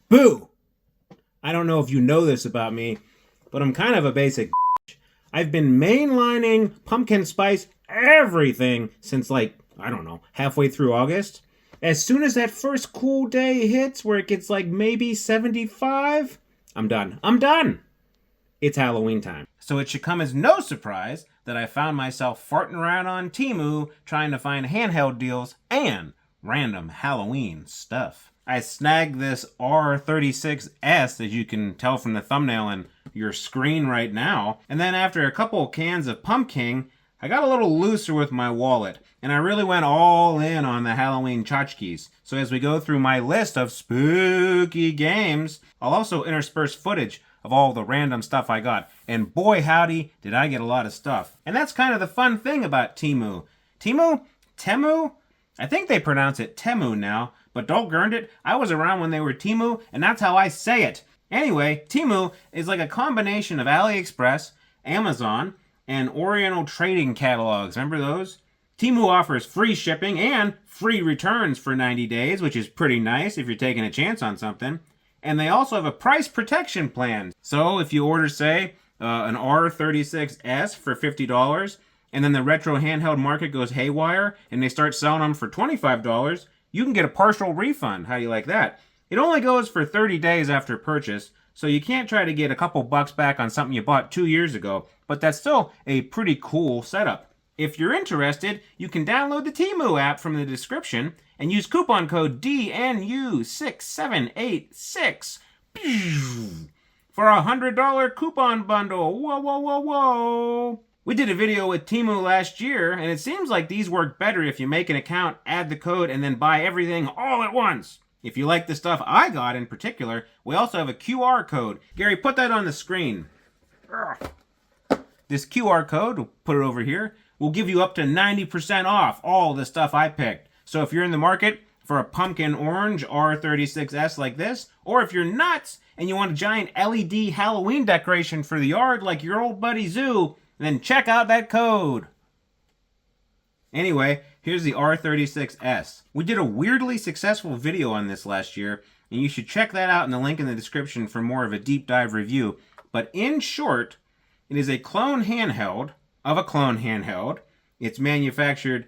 Boo! I don't know if you know this about me, but I'm kind of a basic. I've been mainlining pumpkin spice everything since, like, I don't know, halfway through August. As soon as that first cool day hits where it gets like maybe 75, I'm done. I'm done! It's Halloween time. So it should come as no surprise that I found myself farting around on Temu trying to find handheld deals and random Halloween stuff. I snagged this R36S, as you can tell from the thumbnail and your screen right now, and then after a couple cans of pumpkin, I got a little looser with my wallet, and I really went all in on the Halloween tchotchkes. So as we go through my list of spooky games, I'll also intersperse footage of all the random stuff I got. And boy howdy, did I get a lot of stuff. And that's kind of the fun thing about Temu. Temu? I think they pronounce it Temu now, but don't gurned it, I was around when they were Temu, and that's how I say it. Anyway, Temu is like a combination of AliExpress, Amazon, and Oriental trading catalogs. Remember those? Temu offers free shipping and free returns for 90 days, which is pretty nice if you're taking a chance on something. And they also have a price protection plan. So if you order, say, an R36S for $50, and then the retro handheld market goes haywire, and they start selling them for $25, you can get a partial refund. How do you like that? It only goes for 30 days after purchase, so you can't try to get a couple bucks back on something you bought 2 years ago, but that's still a pretty cool setup. If you're interested, you can download the Temu app from the description and use coupon code DNU6786 for a $100 coupon bundle. Whoa, whoa, whoa, whoa. We did a video with Temu last year, and it seems like these work better if you make an account, add the code, and then buy everything all at once. If you like the stuff I got in particular, we also have a QR code. Gary, put that on the screen. This QR code, we'll put it over here, will give you up to 90% off all the stuff I picked. So if you're in the market for a pumpkin orange R36S like this, or if you're nuts and you want a giant LED Halloween decoration for the yard like your old buddy Zoo, then check out that code. Anyway, here's the R36S. We did a weirdly successful video on this last year, and you should check that out in the link in the description for more of a deep dive review. But in short, it is a clone handheld of a clone handheld. It's manufactured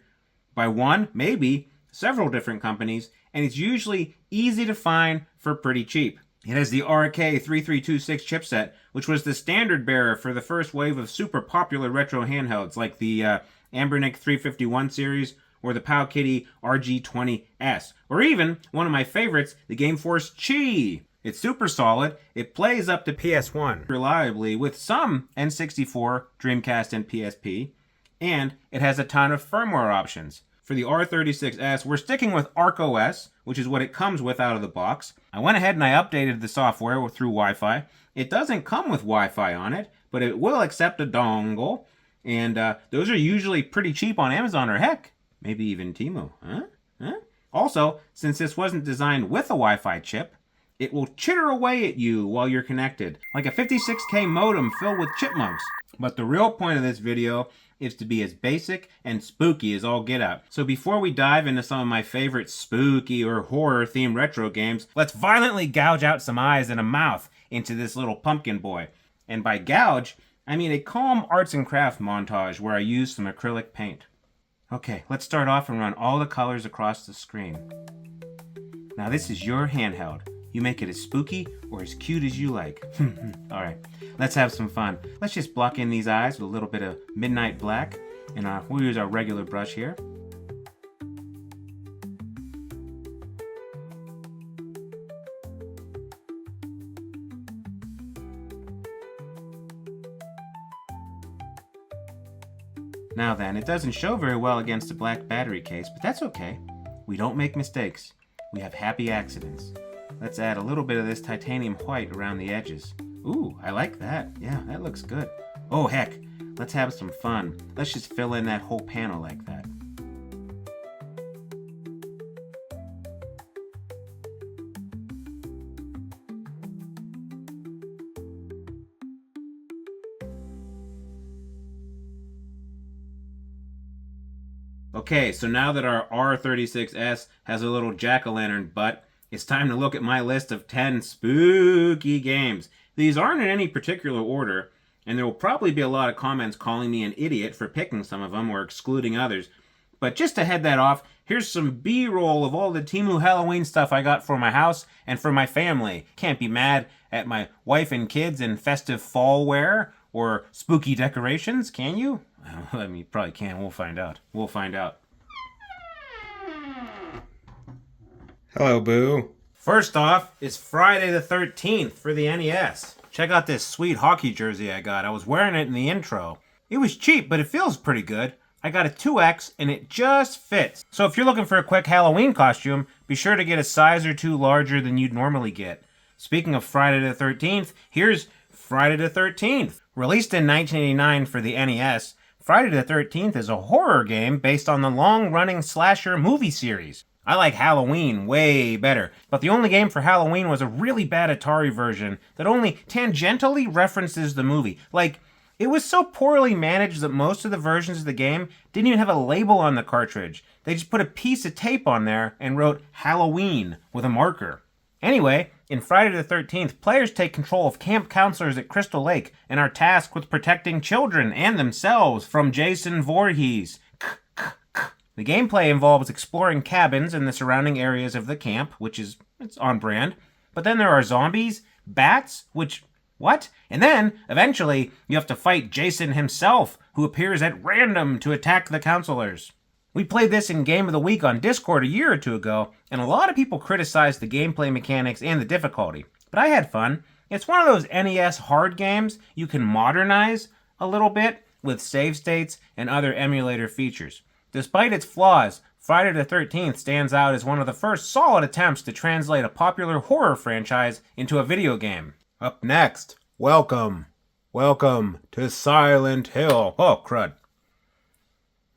by one, maybe several different companies, and it's usually easy to find for pretty cheap. It has the RK3326 chipset, which was the standard bearer for the first wave of super popular retro handhelds like the Anbernic 351 series or the Powkiddy RG20S, or even one of my favorites, the Gameforce Chi. It's super solid, it plays up to PS1 reliably with some N64, Dreamcast, and PSP, and it has a ton of firmware options. For the R36S, we're sticking with ArcOS, which is what it comes with out of the box. I went ahead and I updated the software through Wi-Fi. It doesn't come with Wi-Fi on it, but it will accept a dongle, and those are usually pretty cheap on Amazon or heck, maybe even Temu. Also, since this wasn't designed with a Wi-Fi chip, it will chitter away at you while you're connected, like a 56K modem filled with chipmunks. But the real point of this video is to be as basic and spooky as all get out. So before we dive into some of my favorite spooky or horror-themed retro games, let's violently gouge out some eyes and a mouth into this little pumpkin boy. And by gouge, I mean a calm arts and craft montage where I use some acrylic paint. Okay, let's start off and run all the colors across the screen. Now this is your handheld. You make it as spooky or as cute as you like. Alright, let's have some fun. Let's just block in these eyes with a little bit of midnight black. And we'll use our regular brush here. Now then, it doesn't show very well against a black battery case, but that's okay. We don't make mistakes. We have happy accidents. Let's add a little bit of this titanium white around the edges. Ooh, I like that. Yeah, that looks good. Oh, heck, let's have some fun. Let's just fill in that whole panel like that. Okay, so now that our R36S has a little jack-o'-lantern butt, It's time to look at my list of 10 spooky games. These aren't in any particular order, and there will probably be a lot of comments calling me an idiot for picking some of them or excluding others. But just to head that off, here's some B-roll of all the Temu Halloween stuff I got for my house and for my family. Can't be mad at my wife and kids in festive fall wear or spooky decorations, can you? I mean, you probably can. We'll find out. Hello, Boo. First off is Friday the 13th for the NES. Check out this sweet hockey jersey I got. I was wearing it in the intro. It was cheap, but it feels pretty good. I got a 2X, and it just fits. So if you're looking for a quick Halloween costume, be sure to get a size or two larger than you'd normally get. Speaking of Friday the 13th, here's Friday the 13th. Released in 1989 for the NES, Friday the 13th is a horror game based on the long-running slasher movie series. I like Halloween way better, but the only game for Halloween was a really bad Atari version that only tangentially references the movie. Like, it was so poorly managed that most of the versions of the game didn't even have a label on the cartridge. They just put a piece of tape on there and wrote Halloween with a marker. Anyway, in Friday the 13th, players take control of camp counselors at Crystal Lake and are tasked with protecting children and themselves from Jason Voorhees. The gameplay involves exploring cabins in the surrounding areas of the camp, it's on brand. But then there are zombies, bats, what? And then, eventually, you have to fight Jason himself, who appears at random to attack the counselors. We played this in Game of the Week on Discord a year or two ago, and a lot of people criticized the gameplay mechanics and the difficulty. But I had fun. It's one of those NES hard games you can modernize a little bit with save states and other emulator features. Despite its flaws, Friday the 13th stands out as one of the first solid attempts to translate a popular horror franchise into a video game. Up next, welcome to Silent Hill. Oh, crud.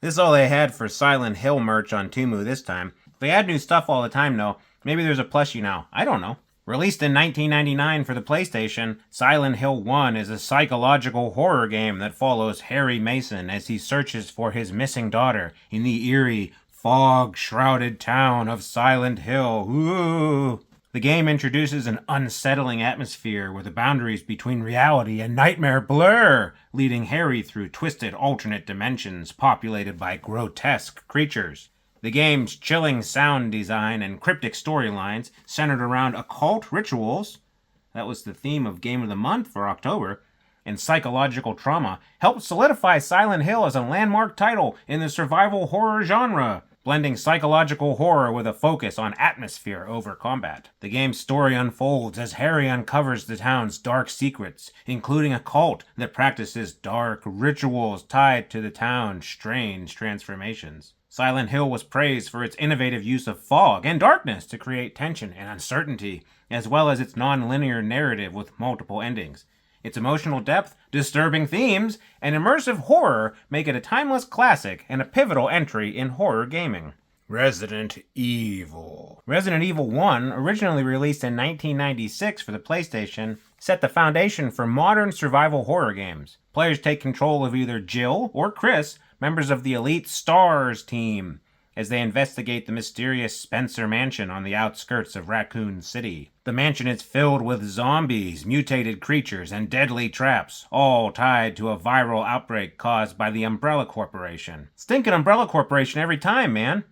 This is all they had for Silent Hill merch on Temu this time. They add new stuff all the time, though. Maybe there's a plushie now. I don't know. Released in 1999 for the PlayStation, Silent Hill 1 is a psychological horror game that follows Harry Mason as he searches for his missing daughter in the eerie, fog-shrouded town of Silent Hill. Ooh. The game introduces an unsettling atmosphere where the boundaries between reality and nightmare blur, leading Harry through twisted alternate dimensions populated by grotesque creatures. The game's chilling sound design and cryptic storylines centered around occult rituals, that was the theme of Game of the Month for October, and psychological trauma helped solidify Silent Hill as a landmark title in the survival horror genre, blending psychological horror with a focus on atmosphere over combat. The game's story unfolds as Harry uncovers the town's dark secrets, including a cult that practices dark rituals tied to the town's strange transformations. Silent Hill was praised for its innovative use of fog and darkness to create tension and uncertainty, as well as its non-linear narrative with multiple endings. Its emotional depth, disturbing themes, and immersive horror make it a timeless classic and a pivotal entry in horror gaming. Resident Evil 1, originally released in 1996 for the PlayStation, set the foundation for modern survival horror games. Players take control of either Jill or Chris, members of the elite STARS team, as they investigate the mysterious Spencer Mansion on the outskirts of Raccoon City. The mansion is filled with zombies, mutated creatures, and deadly traps, all tied to a viral outbreak caused by the Umbrella Corporation. Stinking Umbrella Corporation every time, man!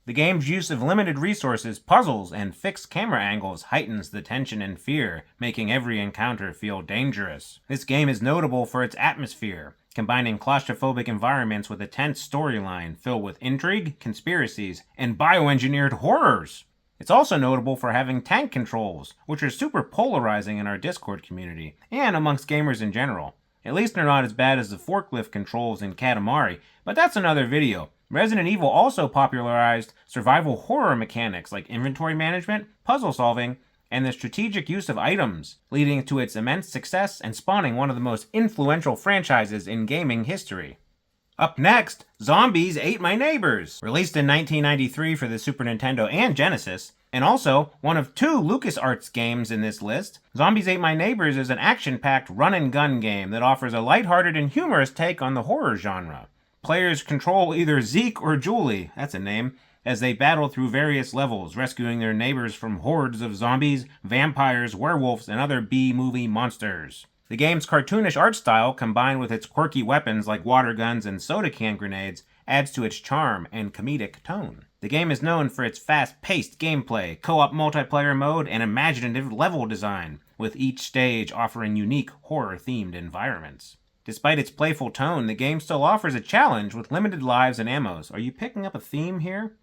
The game's use of limited resources, puzzles, and fixed camera angles heightens the tension and fear, making every encounter feel dangerous. This game is notable for its atmosphere, combining claustrophobic environments with a tense storyline filled with intrigue, conspiracies, and bioengineered horrors. It's also notable for having tank controls, which are super polarizing in our Discord community, and amongst gamers in general. At least they're not as bad as the forklift controls in Katamari, but that's another video. Resident Evil also popularized survival horror mechanics like inventory management, puzzle solving, and the strategic use of items, leading to its immense success and spawning one of the most influential franchises in gaming history. Up next, Zombies Ate My Neighbors, released in 1993 for the Super Nintendo and Genesis, and also one of 2 LucasArts games in this list. Zombies Ate My Neighbors is an action-packed run-and-gun game that offers a lighthearted and humorous take on the horror genre. Players control either Zeke or Julie, that's a name, as they battle through various levels, rescuing their neighbors from hordes of zombies, vampires, werewolves, and other B-movie monsters. The game's cartoonish art style, combined with its quirky weapons like water guns and soda can grenades, adds to its charm and comedic tone. The game is known for its fast-paced gameplay, co-op multiplayer mode, and imaginative level design, with each stage offering unique horror-themed environments. Despite its playful tone, the game still offers a challenge with limited lives and ammos. Are you picking up a theme here?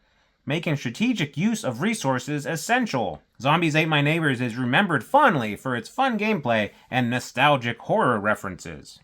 Making strategic use of resources essential. Zombies Ate My Neighbors is remembered fondly for its fun gameplay and nostalgic horror references.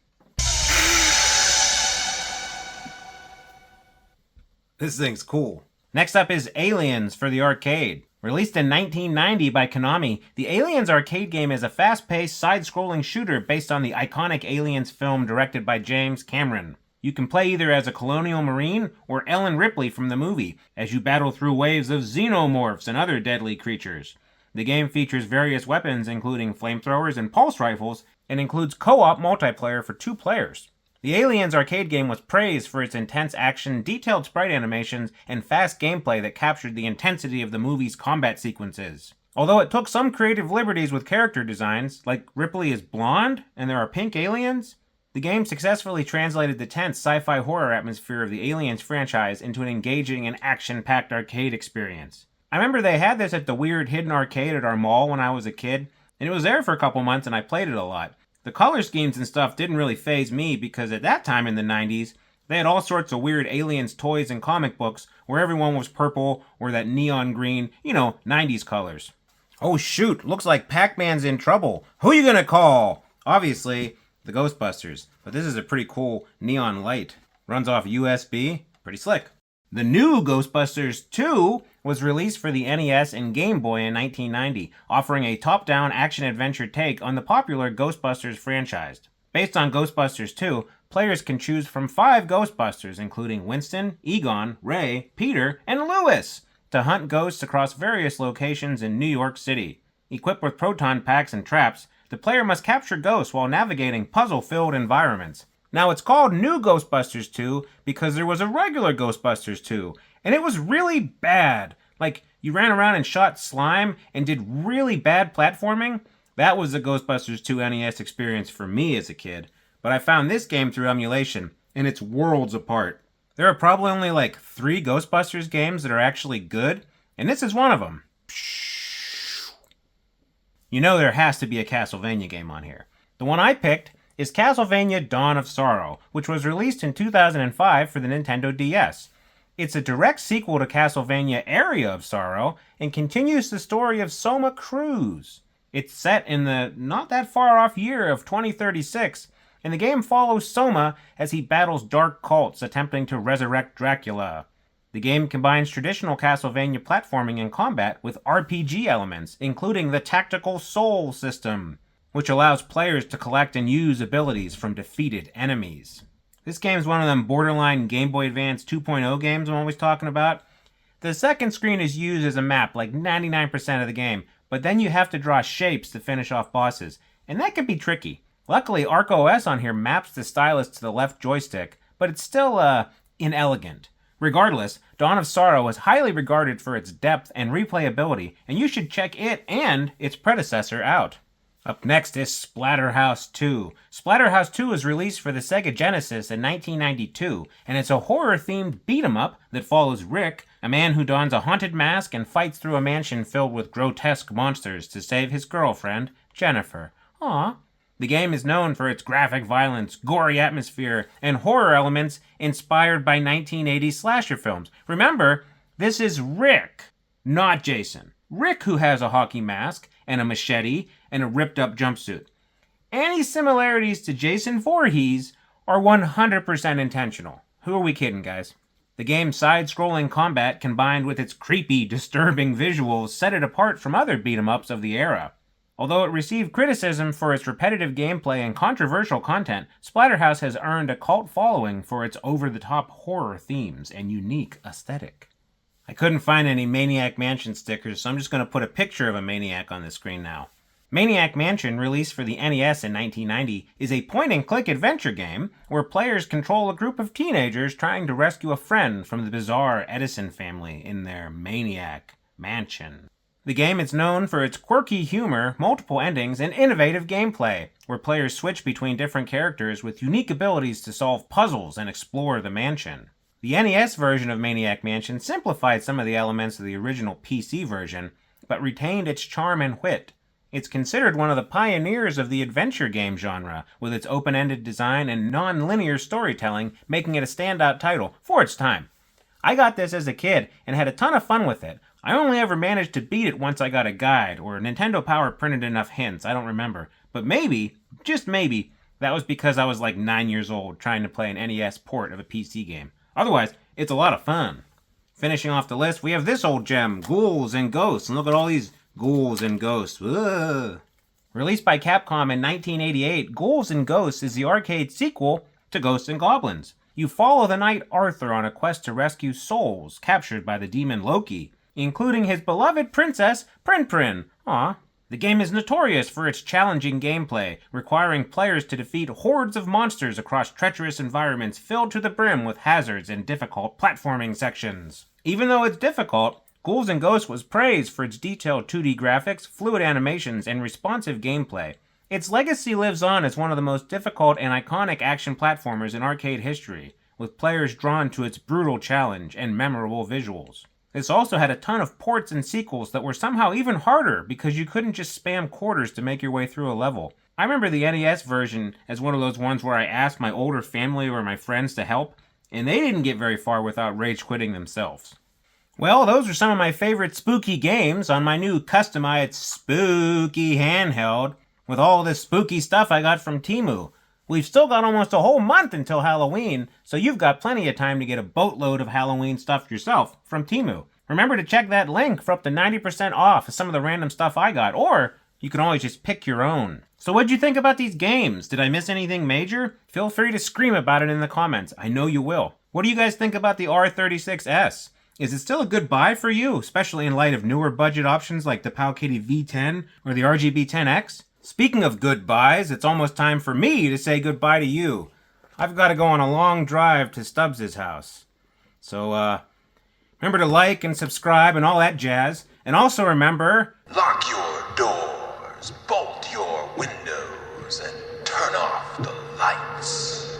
This thing's cool. Next up is Aliens for the arcade. Released in 1990 by Konami, the Aliens arcade game is a fast-paced, side-scrolling shooter based on the iconic Aliens film directed by James Cameron. You can play either as a colonial marine or Ellen Ripley from the movie, as you battle through waves of xenomorphs and other deadly creatures. The game features various weapons including flamethrowers and pulse rifles, and includes co-op multiplayer for 2 players. The Aliens arcade game was praised for its intense action, detailed sprite animations, and fast gameplay that captured the intensity of the movie's combat sequences. Although it took some creative liberties with character designs, like Ripley is blonde and there are pink aliens, the game successfully translated the tense sci-fi horror atmosphere of the Aliens franchise into an engaging and action-packed arcade experience. I remember they had this at the weird hidden arcade at our mall when I was a kid, and it was there for a couple months and I played it a lot. The color schemes and stuff didn't really faze me because at that time in the 90s, they had all sorts of weird Aliens toys and comic books where everyone was purple or that neon green, 90s colors. Oh shoot, looks like Pac-Man's in trouble. Who you gonna call? Obviously, the Ghostbusters. But this is a pretty cool neon light. Runs off USB. Pretty slick. The new Ghostbusters II was released for the NES and Game Boy in 1990, offering a top-down action-adventure take on the popular Ghostbusters franchise. Based on Ghostbusters II, players can choose from 5 Ghostbusters, including Winston, Egon, Ray, Peter, and Louis, to hunt ghosts across various locations in New York City. Equipped with proton packs and traps, the player must capture ghosts while navigating puzzle-filled environments. Now, it's called New Ghostbusters 2 because there was a regular Ghostbusters 2, and it was really bad. Like, you ran around and shot slime and did really bad platforming. That was the Ghostbusters 2 NES experience for me as a kid. But I found this game through emulation, and it's worlds apart. There are probably only like 3 Ghostbusters games that are actually good, and this is one of them. You know there has to be a Castlevania game on here. The one I picked is Castlevania Dawn of Sorrow, which was released in 2005 for the Nintendo DS. It's a direct sequel to Castlevania Area of Sorrow and continues the story of Soma Cruz. It's set in the not that far off year of 2036, and the game follows Soma as he battles dark cults attempting to resurrect Dracula. The game combines traditional Castlevania platforming and combat with RPG elements, including the Tactical Soul system, which allows players to collect and use abilities from defeated enemies. This game's one of them borderline Game Boy Advance 2.0 games I'm always talking about. The second screen is used as a map like 99% of the game, but then you have to draw shapes to finish off bosses, and that can be tricky. Luckily, ArcOS on here maps the stylus to the left joystick, but it's still, inelegant. Regardless, Dawn of Sorrow is highly regarded for its depth and replayability, and you should check it and its predecessor out. Up next is Splatterhouse 2. Splatterhouse 2 was released for the Sega Genesis in 1992, and it's a horror-themed beat-em-up that follows Rick, a man who dons a haunted mask and fights through a mansion filled with grotesque monsters to save his girlfriend, Jennifer. Aww. The game is known for its graphic violence, gory atmosphere, and horror elements inspired by 1980s slasher films. Remember, this is Rick, not Jason. Rick, who has a hockey mask and a machete and a ripped-up jumpsuit. Any similarities to Jason Voorhees are 100% intentional. Who are we kidding, guys? The game's side-scrolling combat combined with its creepy, disturbing visuals set it apart from other beat-em-ups of the era. Although it received criticism for its repetitive gameplay and controversial content, Splatterhouse has earned a cult following for its over-the-top horror themes and unique aesthetic. I couldn't find any Maniac Mansion stickers, so I'm just going to put a picture of a Maniac on the screen now. Maniac Mansion, released for the NES in 1990, is a point-and-click adventure game where players control a group of teenagers trying to rescue a friend from the bizarre Edison family in their Maniac Mansion. The game is known for its quirky humor, multiple endings, and innovative gameplay, where players switch between different characters with unique abilities to solve puzzles and explore the mansion. The NES version of Maniac Mansion simplified some of the elements of the original PC version, but retained its charm and wit. It's considered one of the pioneers of the adventure game genre, with its open-ended design and non-linear storytelling, making it a standout title for its time. I got this as a kid and had a ton of fun with it. I only ever managed to beat it once I got a guide, or Nintendo Power printed enough hints, I don't remember. But maybe, just maybe, that was because I was like 9 years old trying to play an NES port of a PC game. Otherwise, it's a lot of fun. Finishing off the list, we have this old gem, Ghouls and Ghosts, and look at all these Ghouls and Ghosts. Ugh. Released by Capcom in 1988, Ghouls and Ghosts is the arcade sequel to Ghosts and Goblins. You follow the knight Arthur on a quest to rescue souls captured by the demon Loki, including his beloved princess, Prin Prin. Aww. The game is notorious for its challenging gameplay, requiring players to defeat hordes of monsters across treacherous environments filled to the brim with hazards and difficult platforming sections. Even though it's difficult, Ghouls and Ghosts was praised for its detailed 2D graphics, fluid animations, and responsive gameplay. Its legacy lives on as one of the most difficult and iconic action platformers in arcade history, with players drawn to its brutal challenge and memorable visuals. This also had a ton of ports and sequels that were somehow even harder because you couldn't just spam quarters to make your way through a level. I remember the NES version as one of those ones where I asked my older family or my friends to help, and they didn't get very far without rage quitting themselves. Well, those are some of my favorite spooky games on my new customized spooky handheld with all this spooky stuff I got from Temu. We've still got almost a whole month until Halloween, so you've got plenty of time to get a boatload of Halloween stuff yourself from Temu. Remember to check that link for up to 90% off of some of the random stuff I got, or you can always just pick your own. So what'd you think about these games? Did I miss anything major? Feel free to scream about it in the comments. I know you will. What do you guys think about the R36S? Is it still a good buy for you, especially in light of newer budget options like the Powkitty V10 or the RGB10X? Speaking of good buys, it's almost time for me to say goodbye to you. I've got to go on a long drive to Stubbs' house. So, remember to like and subscribe and all that jazz. And also remember... lock your doors, bolt your windows, and turn off the lights.